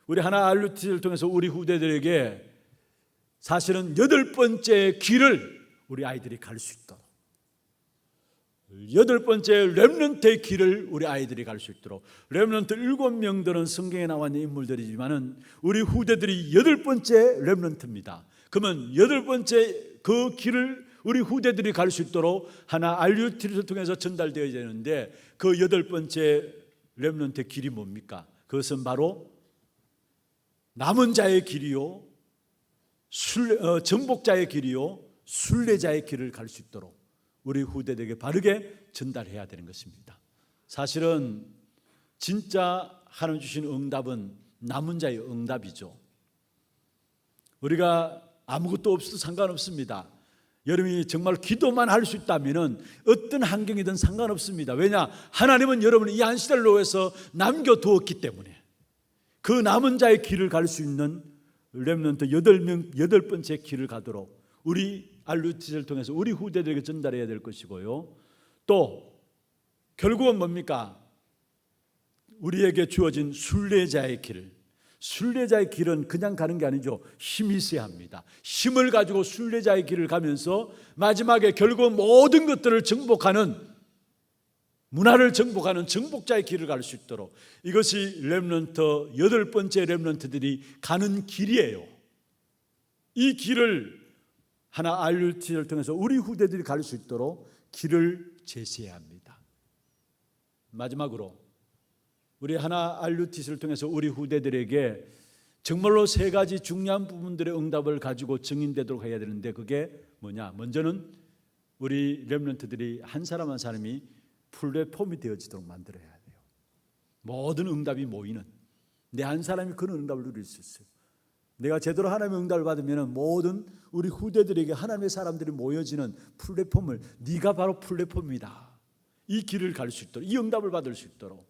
우리 하나 RUTC를 통해서 우리 후대들에게 사실은 8번째 길을 우리 아이들이 갈 수 있도록, 8번째 렘넌트의 길을 우리 아이들이 갈 수 있도록. 렘넌트 7명들은 성경에 나와 있는 인물들이지만 우리 후대들이 8번째 렘넌트입니다. 그러면 8번째 그 길을 우리 후대들이 갈 수 있도록 하나 RUT를 통해서 전달되어야 되는데, 그 8번째 렘넌트의 길이 뭡니까? 그것은 바로 남은 자의 길이요, 정복자의 길이요, 순례자의 길을 갈 수 있도록 우리 후대들에게 바르게 전달해야 되는 것입니다. 사실은 진짜 하나님 주신 응답은 남은 자의 응답이죠. 우리가 아무것도 없어도 상관없습니다. 여러분이 정말 기도만 할 수 있다면 어떤 환경이든 상관없습니다. 왜냐? 하나님은 여러분을 이 한 시대를 위해서 남겨두었기 때문에 그 남은 자의 길을 갈 수 있는 렘넌트 8번째 길을 가도록 우리 RUT를 통해서 우리 후대들에게 전달해야 될 것이고요. 또 결국은 뭡니까? 우리에게 주어진 순례자의 길. 순례자의 길은 그냥 가는 게 아니죠. 힘이 있어야 합니다. 힘을 가지고 순례자의 길을 가면서 마지막에 결국은 모든 것들을 정복하는, 문화를 정복하는 정복자의 길을 갈 수 있도록, 이것이 렘넌트 8번째 렘넌트들이 가는 길이에요. 이 길을 하나 RUT를 통해서 우리 후대들이 갈 수 있도록 길을 제시해야 합니다. 마지막으로 우리 하나 RUT를 통해서 우리 후대들에게 정말로 세 가지 중요한 부분들의 응답을 가지고 증인되도록 해야 되는데, 그게 뭐냐? 먼저는 우리 렘넌트들이 한 사람 한 사람이 플랫폼이 되어지도록 만들어야 돼요. 모든 응답이 모이는, 내 한 사람이 그런 응답을 누릴 수 있어요. 내가 제대로 하나님의 응답을 받으면 모든 우리 후대들에게 하나님의 사람들이 모여지는 플랫폼을, 네가 바로 플랫폼이다, 이 길을 갈 수 있도록, 이 응답을 받을 수 있도록,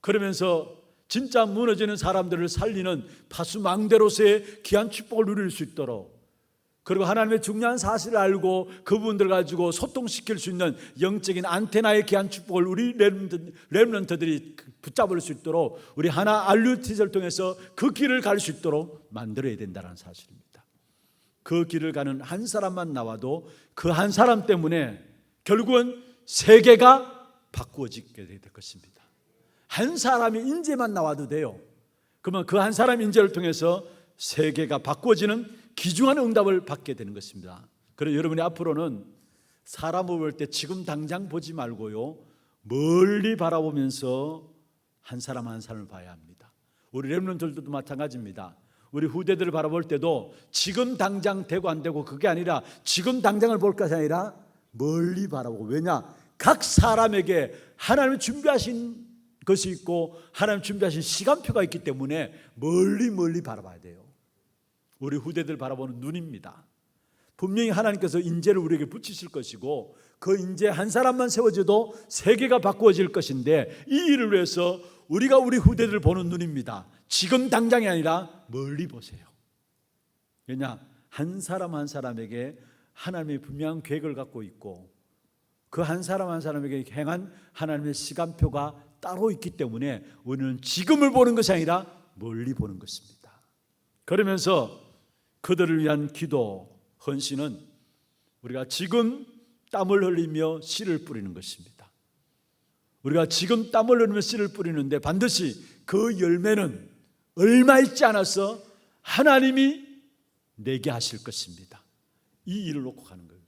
그러면서 진짜 무너지는 사람들을 살리는 파수망대로서의 귀한 축복을 누릴 수 있도록, 그리고 하나님의 중요한 사실을 알고 그분들 가지고 소통시킬 수 있는 영적인 안테나의 귀한 축복을 우리 렘넌트들이 붙잡을 수 있도록 우리 하나 RUT를 통해서 그 길을 갈 수 있도록 만들어야 된다는 사실입니다. 그 길을 가는 한 사람만 나와도 그 한 사람 때문에 결국은 세계가 바꾸어지게 될 것입니다. 한 사람의 인재만 나와도 돼요. 그러면 그 한 사람 인재를 통해서 세계가 바꾸어지는 귀중한 응답을 받게 되는 것입니다. 그래서 여러분이 앞으로는 사람을 볼 때 지금 당장 보지 말고요, 멀리 바라보면서 한 사람 한 사람을 봐야 합니다. 우리 렘넌트들도 마찬가지입니다. 우리 후대들을 바라볼 때도 지금 당장 되고 안 되고 그게 아니라 지금 당장을 볼 것이 아니라 멀리 바라보고, 왜냐? 각 사람에게 하나님이 준비하신 것이 있고 하나님 준비하신 시간표가 있기 때문에 멀리 바라봐야 돼요. 우리 후대들 바라보는 눈입니다. 분명히 하나님께서 인재를 우리에게 붙이실 것이고 그 인재 한 사람만 세워져도 세계가 바꾸어질 것인데 이 일을 위해서 우리가 우리 후대들을 보는 눈입니다. 지금 당장이 아니라 멀리 보세요. 왜냐? 한 사람 한 사람에게 하나님의 분명한 계획을 갖고 있고 그 한 사람 한 사람에게 행한 하나님의 시간표가 따로 있기 때문에 우리는 지금을 보는 것이 아니라 멀리 보는 것입니다. 그러면서 그들을 위한 기도, 헌신은 우리가 지금 땀을 흘리며 씨를 뿌리는 것입니다. 우리가 지금 땀을 흘리며 씨를 뿌리는데 반드시 그 열매는 얼마 있지 않아서 하나님이 내게 하실 것입니다. 이 일을 놓고 가는 거예요.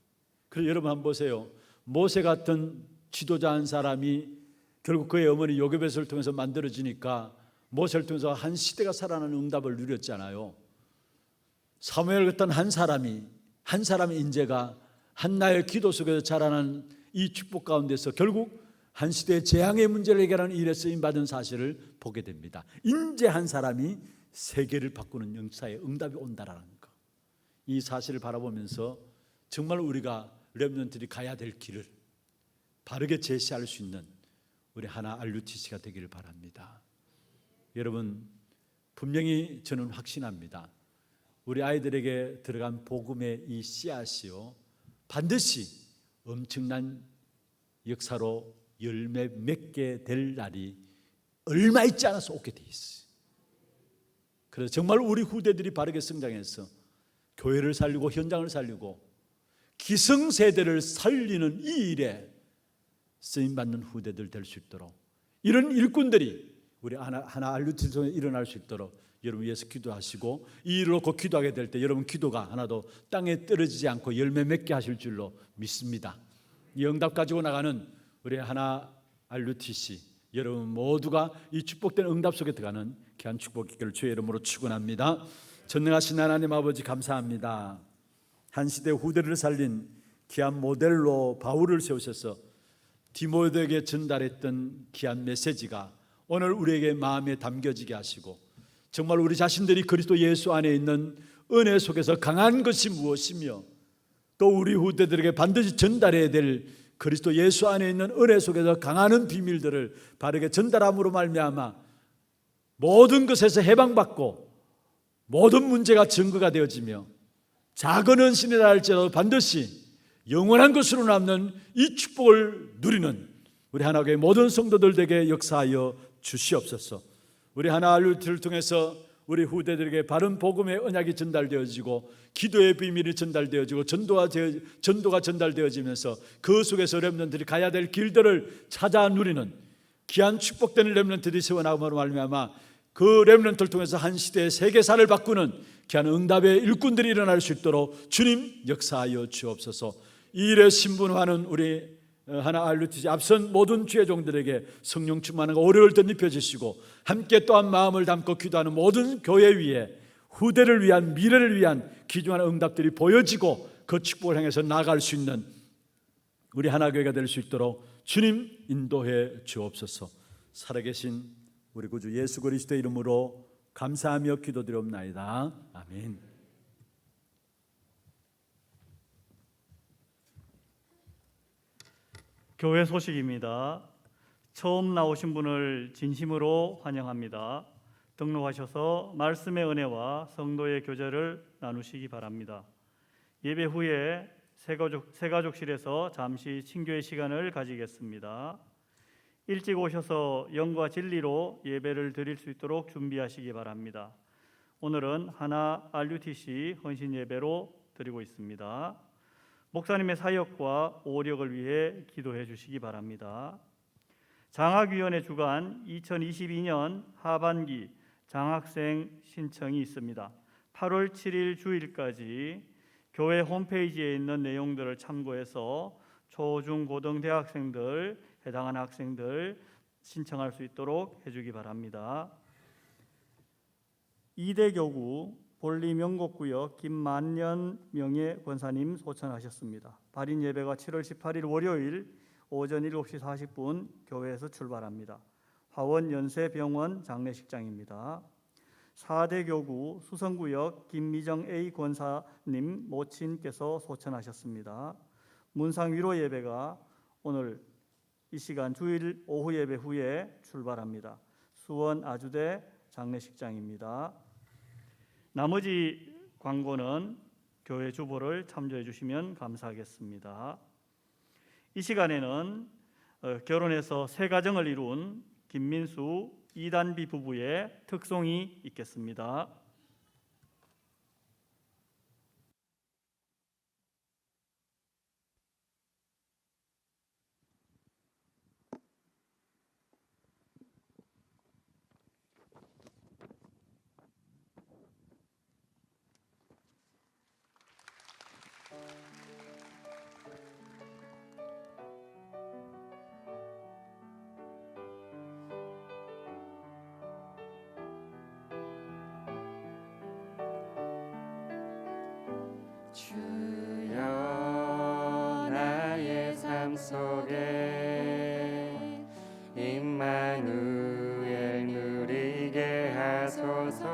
그래서 여러분 한번 보세요. 모세 같은 지도자 한 사람이 결국 그의 어머니 요게벳을 통해서 만들어지니까 모세를 통해서 한 시대가 살아나는 응답을 누렸잖아요. 사무엘 같은 한 사람의 인재가 한나의 기도 속에서 자라난 이 축복 가운데서 결국 한 시대의 재앙의 문제를 해결하는 일에 쓰임받은 사실을 보게 됩니다. 인재 한 사람이 세계를 바꾸는 역사에 응답이 온다라는 것, 이 사실을 바라보면서 정말 우리가 렘넌트들이 가야 될 길을 바르게 제시할 수 있는 우리 하나 RUTC가 되기를 바랍니다. 여러분, 분명히 저는 확신합니다. 우리 아이들에게 들어간 복음의 이 씨앗이요, 반드시 엄청난 역사로 열매 맺게 될 날이 얼마 있지 않아서 오게 돼 있어요. 그래서 정말 우리 후대들이 바르게 성장해서 교회를 살리고 현장을 살리고 기성세대를 살리는 이 일에 쓰임받는 후대들 될 수 있도록, 이런 일꾼들이 우리 하나 RUTC 중에 일어날 수 있도록 여러분 위해서 기도하시고, 이 일을 놓고 기도하게 될 때 여러분 기도가 하나도 땅에 떨어지지 않고 열매 맺게 하실 줄로 믿습니다. 이 응답 가지고 나가는 우리 하나 RUTC 여러분 모두가 이 축복된 응답 속에 들어가는 귀한 축복 있기를 주의 이름으로 축원합니다. 전능하신 하나님 아버지, 감사합니다. 한 시대 후대를 살린 귀한 모델로 바울을 세우셔서 디모데에게 전달했던 귀한 메시지가 오늘 우리에게 마음에 담겨지게 하시고, 정말 우리 자신들이 그리스도 예수 안에 있는 은혜 속에서 강한 것이 무엇이며 또 우리 후대들에게 반드시 전달해야 될 그리스도 예수 안에 있는 은혜 속에서 강하는 비밀들을 바르게 전달함으로 말미암아 모든 것에서 해방받고 모든 문제가 증거가 되어지며 작은 헌신이라 할지라도 반드시 영원한 것으로 남는 이 축복을 누리는 우리 하나교회 모든 성도들에게 역사하여 주시옵소서. 우리 하나 RUTC를 통해서 우리 후대들에게 바른 복음의 언약이 전달되어지고 기도의 비밀이 전달되어지고 전도가 전달되어지면서 그 속에서 렘넌트들이 가야 될 길들을 찾아 누리는 귀한 축복되는 렘넌트들이 세워나감으로 말미암아 그 렘넌트를 통해서 한 시대의 세계사를 바꾸는 귀한 응답의 일꾼들이 일어날 수 있도록 주님 역사하여 주옵소서. 이 일에 신분하는 우리 하나 RUTC 앞선 모든 주의 종들에게 성령 충만한 오력을 덧입혀 주시고, 함께 또한 마음을 담고 기도하는 모든 교회 위에 후대를 위한 미래를 위한 귀중한 응답들이 보여지고 그 축복을 향해서 나아갈 수 있는 우리 하나교회가 될 수 있도록 주님 인도해 주옵소서. 살아계신 우리 구주 예수 그리스도의 이름으로 감사하며 기도드리옵나이다. 아멘. 교회 소식입니다. 처음 나오신 분을 진심으로 환영합니다. 등록하셔서 말씀의 은혜와 성도의 교제를 나누시기 바랍니다. 예배 후에 새가족실에서 잠시 친교의 시간을 가지겠습니다. 일찍 오셔서 영과 진리로 예배를 드릴 수 있도록 준비하시기 바랍니다. 오늘은 하나 RUTC 헌신 예배로 드리고 있습니다. 목사님의 사역과 오력을 위해 기도해 주시기 바랍니다. 장학위원회 주관 2022년 하반기 장학생 신청이 있습니다. 8월 7일 주일까지 교회 홈페이지에 있는 내용들을 참고해서 초, 중, 고등 대학생들, 해당하는 학생들 신청할 수 있도록 해주기 바랍니다. 이대교구 볼리명곡구역 김만년 명예권사님 소천하셨습니다. 발인 예배가 7월 18일 월요일 오전 7시 40분 교회에서 출발합니다. 화원 연세병원 장례식장입니다. 4대 교구 수성구역 김미정 A 권사님 모친께서 소천하셨습니다. 문상 위로 예배가 오늘 이 시간 주일 오후 예배 후에 출발합니다. 수원 아주대 장례식장입니다. 나머지 광고는 교회 주보를 참조해 주시면 감사하겠습니다. 이 시간에는 결혼해서 새 가정을 이룬 김민수, 이단비 부부의 특송이 있겠습니다. 주여 나의 삶 속에 임마누엘 누리게 하소서.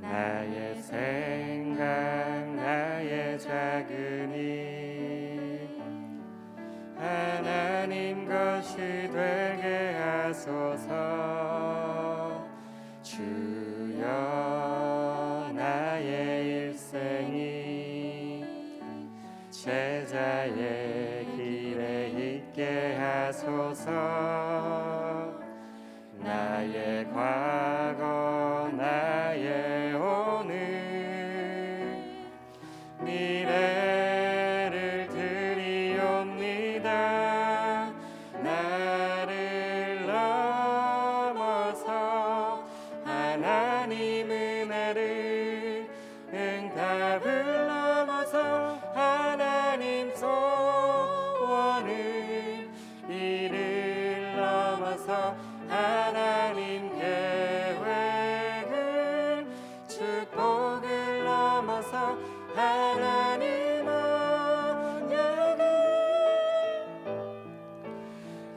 나의 생각 나의 작은 일 하나님 것이 되게 하소서. 주여 나의 일생이 제자의 길에 있게 하소서. 나의 과거 나의 오늘 미래를 드리옵니다. 나를 넘어서 하나님 은혜를 응답을 넘어서 하나님 소원을 이를 넘어서 하나님 계획을 축복을 넘어서 하나님 언약을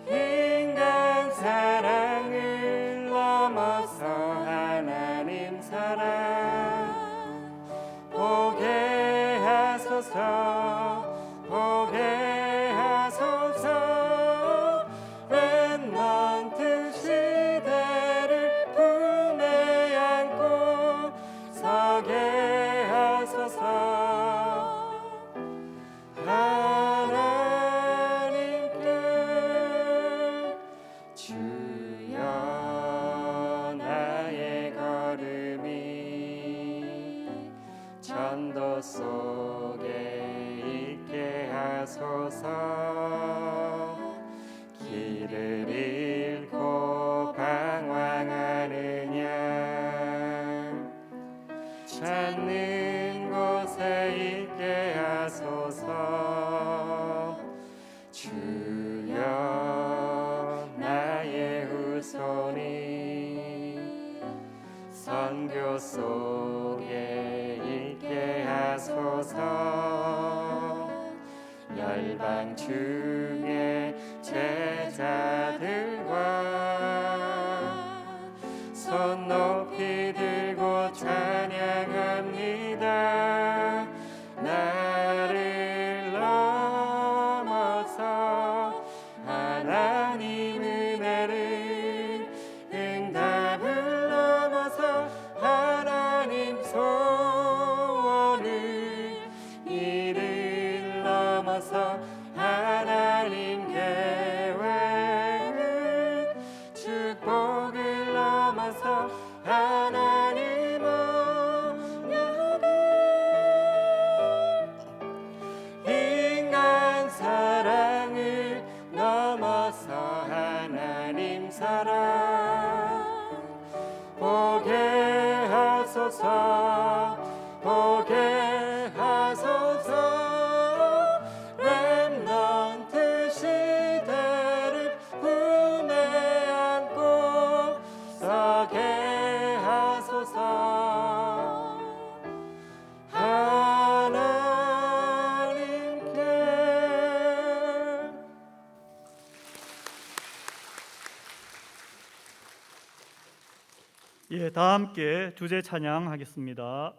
인간 사랑을 넘어서 하나님 사랑 보게 하소서. 보게 하소서. 렘넌트 시대를 품에 안고 서게 하소서. 하나님께 주여 나의 걸음이 전도 속에 있게 하소서. 길을 잃고 방황하느냐 찾는 곳에 있게 하소서. 주여 나의 후손이 선교 속에 있게 하소서. 열방 중에 제자들과 손 높이 들고 찬양합니다. 나를 넘어서 하나님 은혜를 응답을 넘어서 하나님 소원을 이를 넘어서 하나님 계획을 축복을 넘어서 하나님 언약을 인간 사랑을 넘어서 하나님 사랑 보게 하소서. 보게 하소서. 렘넌트 시대를 품에 안고 서게 하소서. 예, 다 함께 주제 찬양하겠습니다.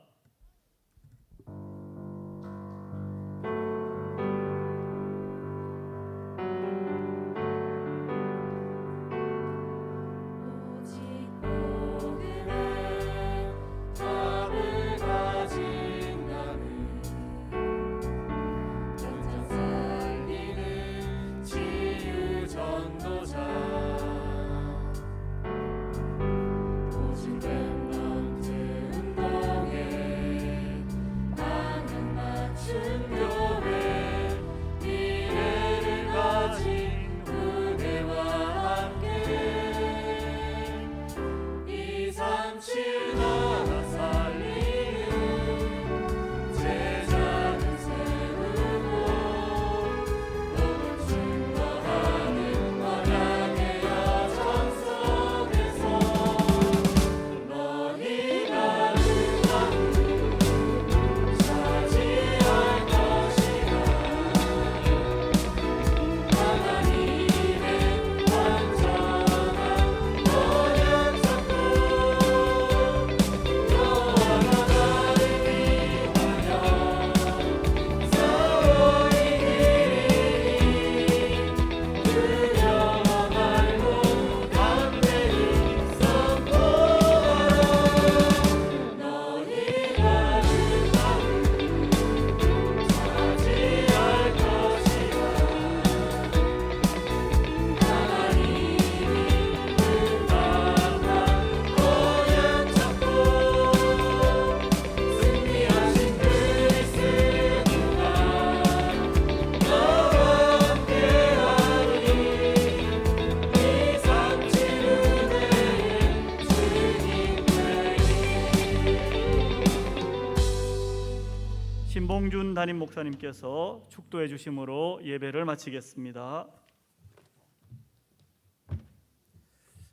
신봉준 담임 목사님께서 축도해 주심으로 예배를 마치겠습니다.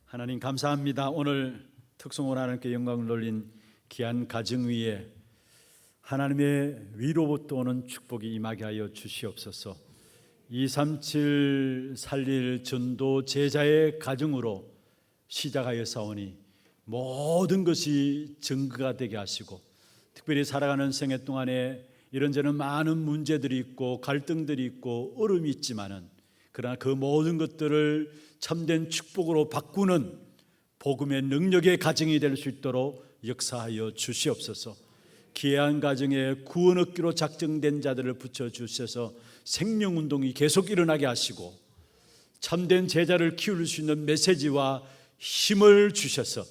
하나님 감사합니다. 오늘 특성원 하나님께 영광을 돌린 귀한 가정 위에 하나님의 위로부터 오는 축복이 임하게 하여 주시옵소서. 237 살릴 전도 제자의 가정으로 시작하여 사오니 모든 것이 증거가 되게 하시고, 특별히 살아가는 생애 동안에 이런저런 많은 문제들이 있고 갈등들이 있고 어려움이 있지만은, 그러나 그 모든 것들을 참된 축복으로 바꾸는 복음의 능력의 가정이 될 수 있도록 역사하여 주시옵소서. 귀한 가정에 구원 얻기로 작정된 자들을 붙여주셔서 생명운동이 계속 일어나게 하시고, 참된 제자를 키울 수 있는 메시지와 힘을 주셔서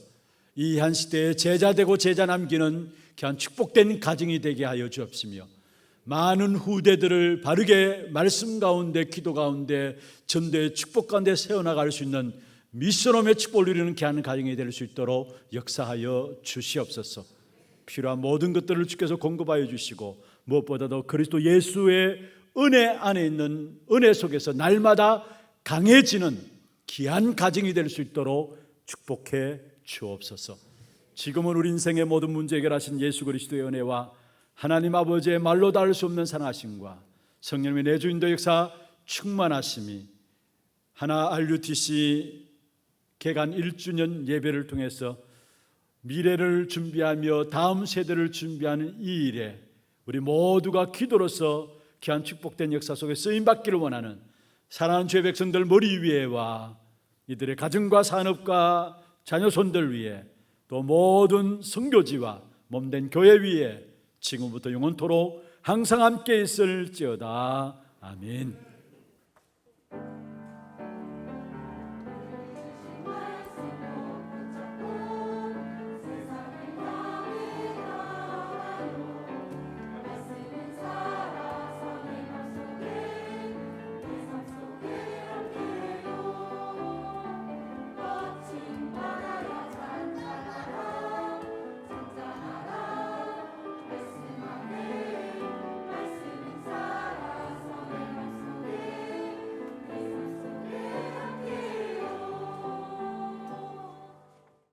이 한 시대에 제자되고 제자 남기는 귀한 축복된 가정이 되게 하여 주옵시며, 많은 후대들을 바르게 말씀 가운데, 기도 가운데, 전도의 축복 가운데 세워나갈 수 있는 미션홈의 축복을 누리는 귀한 가정이 될 수 있도록 역사하여 주시옵소서. 필요한 모든 것들을 주께서 공급하여 주시고, 무엇보다도 그리스도 예수의 은혜 안에 있는 은혜 속에서 날마다 강해지는 귀한 가정이 될 수 있도록 축복해 주옵소서. 지금은 우리 인생의 모든 문제 해결하신 예수 그리스도의 은혜와 하나님 아버지의 말로 닿을 수 없는 사랑하심과 성령의 내주인도 역사 충만하심이 하나 RUTC 개관 1주년 예배를 통해서 미래를 준비하며 다음 세대를 준비하는 이 일에 우리 모두가 기도로서 귀한 축복된 역사 속에 쓰임받기를 원하는 사랑하는 주의 백성들 머리 위에와 이들의 가정과 산업과 자녀손들 위에, 또 모든 선교지와 몸된 교회 위에 지금부터 영원토록 항상 함께 있을지어다. 아멘.